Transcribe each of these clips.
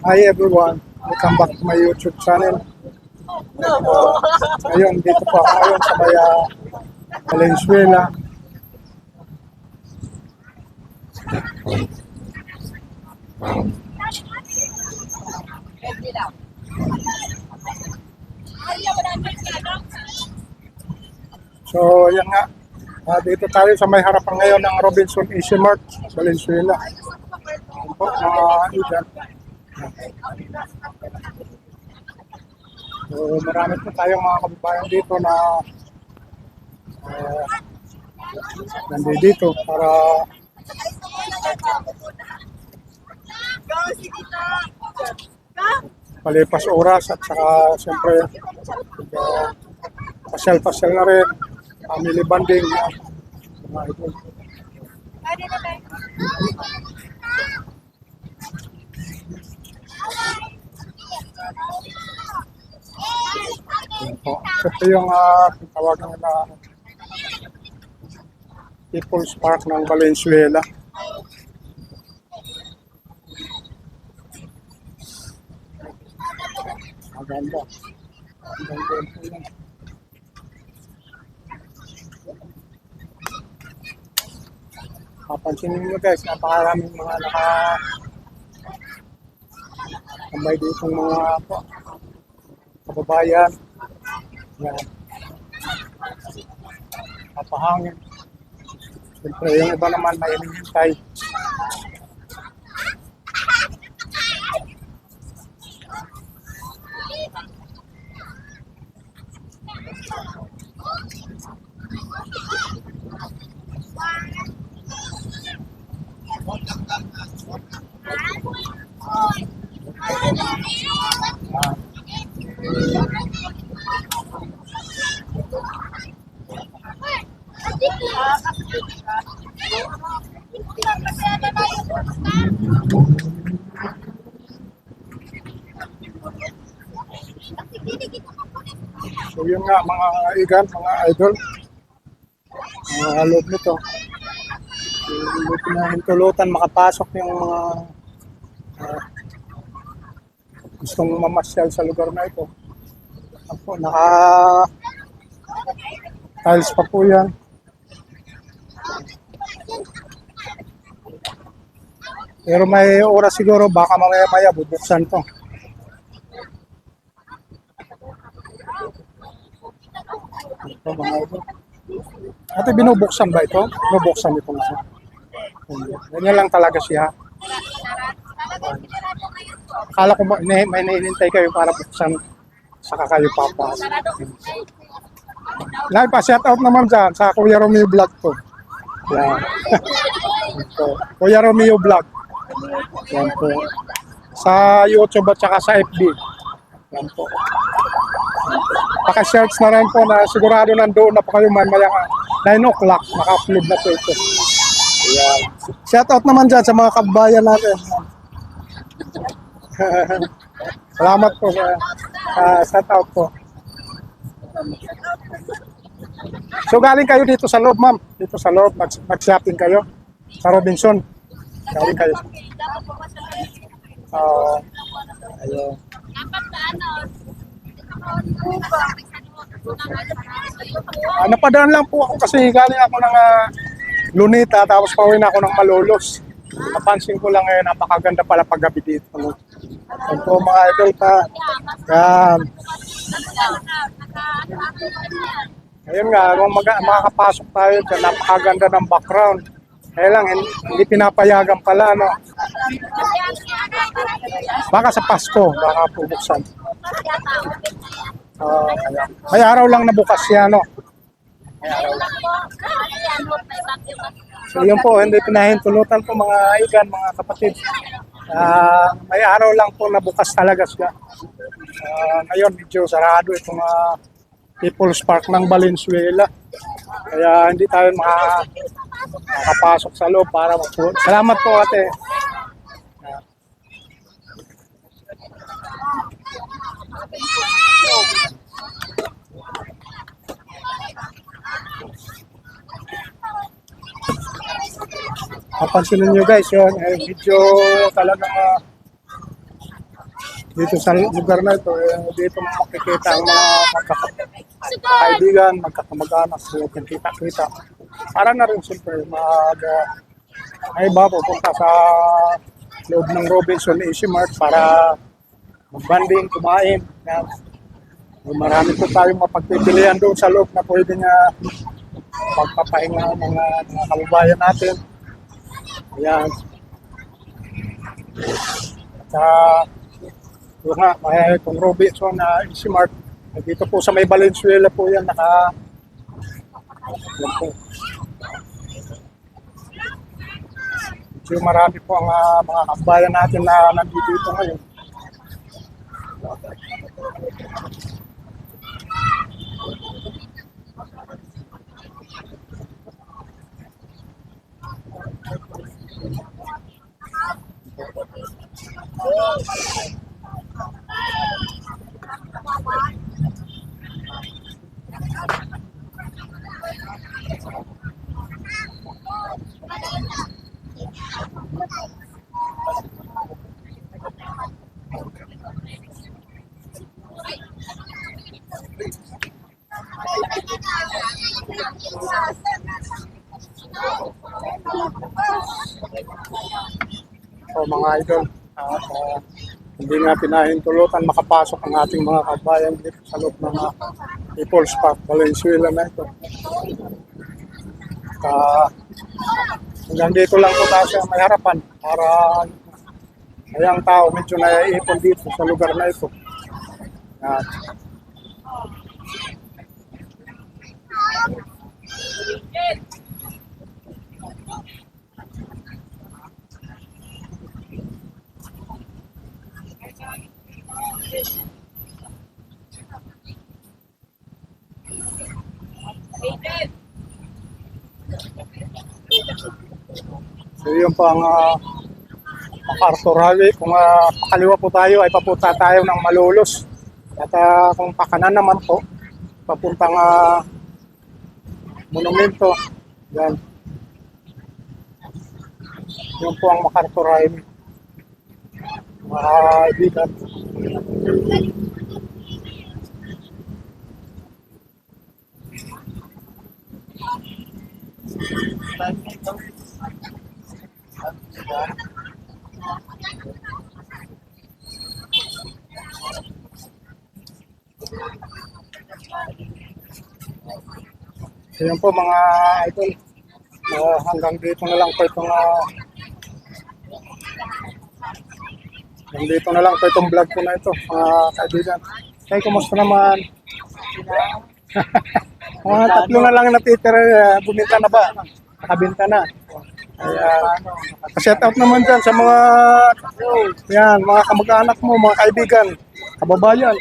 Hi everyone, welcome back to my YouTube channel. Ngayon, dito po ako ngayon sa may Valenzuela. So, yan nga. Dito tayo sa may harapan ngayon ng Robinson Easy Mart, Valenzuela. Yan po, mga ilan. So, marami po tayong mga kababayan dito na nandito para palipas oras at saka siyempre pasyal-pasyal na rin, family bonding. Mga ito. Ito yung tawagan nila People's Park ng Valenzuela. Maganda. Maganda po yan. Papansinin nyo guys, napakaraming mga nakakambay dito mga kababayan. Yan. Napahangin. Siyempre yung iba naman may hinihintay. So yun nga mga igan, mga idol, mga loob nito. Hindi pinahintulutan makapasok yung mga gustong mamasyal sa lugar na ito. Ako, naka-tiles pa po yan. Pero may oras siguro, baka mamaya-maya bubuksan to. Ito mga ito. Ate, binubuksan ba ito? Binubuksan ito na siya. Ganyan lang talaga siya. Akala ko may nainintay kayo para buksan. Saka kayo papasok. Pa-shout out naman dyan sa Kuya Romeo Vlog to. Yan. Ito. Kuya Romeo Vlog. Yan po. Sa YouTube at saka sa FB. Yan po. Paka-search na rin po na sigurado nandoon na po kayo mamaya 9 o'clock. Naka-upload na po ito. Yan. Shout out naman dyan sa mga kabayan natin. Salamat po sa shout out po. So galing kayo dito sa loob, ma'am. Dito sa loob, mag-shopping kayo sa Robinson. Galing kayo. Ayun. Napadaan lang po ako kasi galing ako ng Lunita tapos pauwi na ako ng Malolos. Napansin ko lang ngayon, napakaganda pala paggabi dito. Yan po mga idol pa. Yan. Ayun nga, kung makakapasok tayo dyan, napakaganda ng background. Kaya lang, hindi pinapayagan pala, no? Baka sa Pasko, baka pubuksan. May araw lang na bukas yan, no? So yun po, hindi pinahintulutan po mga igan, mga kapatid. May araw lang po na bukas talaga siya. Ngayon, medyo sarado itong People's Park ng Valenzuela. Kaya hindi tayo makapasok sa loob para mag-food. Salamat po ate. Papansinin nyo guys yun, medyo talagang dito sa lugar na ito, dito makikita ang mga magkakaibigan, magkakamag-anak, so kita-kita. Para na rin siyempre, ay iba pupunta sa loob ng Robinson Easy Mart para mag-banding, kumain. Yan. Marami po tayong mapagpipilian doon sa loob na pwede nga pagpapahinga ng mga kababayan natin. Ayan. At yun nga, may itong Robinson na Easy Mart. Dito po sa may Valenzuela po yan, yan po. So marami po ang mga kababayan natin na nandito ngayon. So mga idol, hindi nga pinahintulutan makapasok ang ating mga kabayan dito sa loob ng People's Park, Valenzuela na ito. Hanggang dito lang po tayo sa may harapan para ayang tao medyo naiipon dito sa lugar na ito. Yan. So yun po ang MacArthur Highway. Kung pakaliwa po tayo ay papunta tayo ng Malolos. At kung pakanan naman po, papuntang monumento. Yan. Yun po ang MacArthur Highway. Mga kaibigan. Ayan po mga idol, hanggang dito na lang po itong vlog ko na ito mga kaibigan. Hey, kumusta naman? Mga tatlo na lang natitira, bumita na ba? Nakabinta na. Set out naman dyan sa mga yan, mga kamag-anak mo, mga kaibigan, kababayan.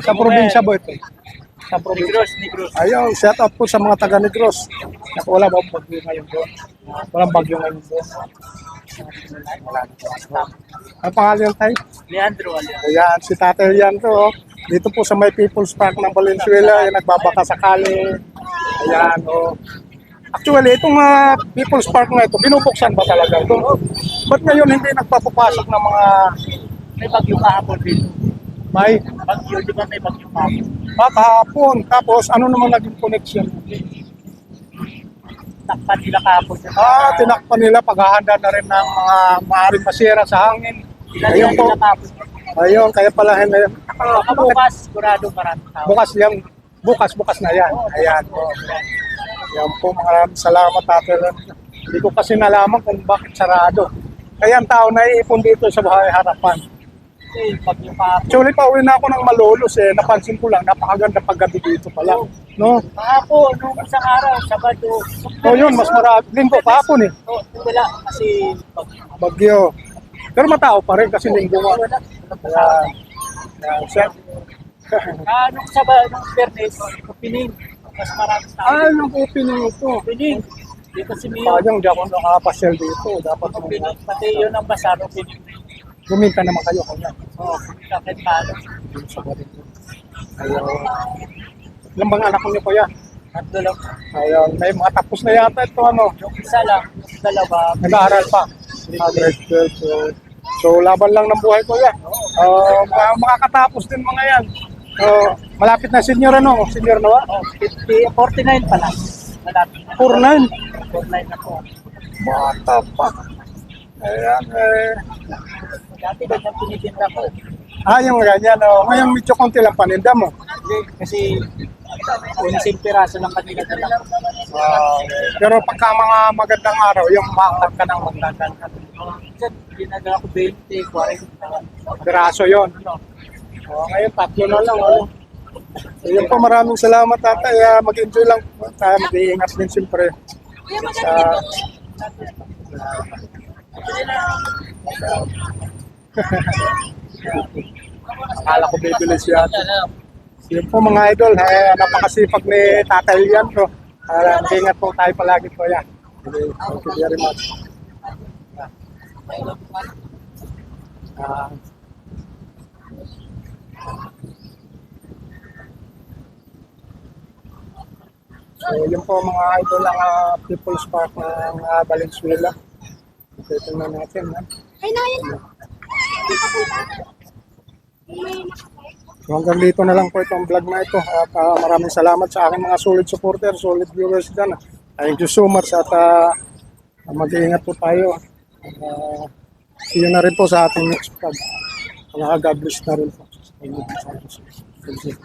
Sa probinsya ba ito? Sa probinsya. Negros. Ayun, shout out po sa mga taga Negros. Wala ba bagyo ngayon doon? Walang bagyo ngayon doon. Ang pangalan tayo? Leandro. Ayan, si Tatay Leandro. Oh. Dito po sa may People's Park ng Valenzuela, yung nagbabaka sakali. Ayan, oh. Actually, itong People's Park na ito, binubuksan ba talaga ito? Ba't ngayon hindi nagpapapasok ng mga May bagyo kahapon dito. may Bagyo, di ba may bagyo kahapon? kahapon? Tapos ano naman naging connection? Takpan nila kahapon. Tinakpan nila, paghahanda na rin ng mga maaaring masira sa hangin. Ayun po. Ayun, kaya pala ngayon. Bukas, sigurado marami tao. Bukas na yan. Ayan po. Yan po, maraming salamat Ate Ren. Hindi ko kasi nalaman kung bakit sarado. Kaya ang tao naiipon dito sa bahay harapan. Bagyo kahapon. Actually, pauwi na ako ng Malolos eh. Napansin ko lang, napakaganda paggabi dito pala. No? Kahapon, nung isang araw, Sabado. So yun, mas marami. Linggo kahapon eh. Wala, kasi bagyo. Bagyo. Pero matao pa rin kasi linggo nga. Ayan. Ayan. Sir. Nung Sabado, nung Bernes, opening. Mas marami tao. Nung opening ito. Opening. Dito si Mio. Sayang, di ako nakapasyal dito. Dapat Opening. Pati yun ang basar, opening. guminta naman kayo kanya. Oo, kahit paano. Sa Boricua. Ayun. Ilang bang anak niyo po yan? Tatlo lang. Ayun. May mga tapos na yata ito ano. Yung isa lang, yung dalawa. Nag-aaral pa. Grade 12. So laban lang ng buhay ko yan. Oo, Makakatapos din mga yan. Malapit na senior ano? Senior na ba? 49 pa lang. Malapit na. 49. 49 na po. Bata pa. Ayan, Dati ganyan tinitinda ko. yung ganyan. Ngayon medyo konti lang paninda mo. Hindi, kasi unising piraso ng kanila na lang. Pero pagka mga magandang araw, yung makakag ka ng magandang Minsan, ginagawa ko 20, 40. piraso yun. Ngayon, tatlo na lang. Yun po, maraming salamat tatay. Mag-enjoy lang. Mag-iingat din siyempre. Akala ko bibili siya. Yun po mga idol, napakasipag ni Tatay Lian to. Ingat po tayo palagi po yan. Thank you very much. So yun po mga idol ng People's Park ng Valenzuela. So tingnan natin. So hanggang dito na lang po itong vlog na ito. At maraming salamat sa aking mga solid supporter, solid viewers dyan. Thank you so much at mag-iingat po tayo. See you na rin po sa ating next vlog. God bless na rin po. Thank you.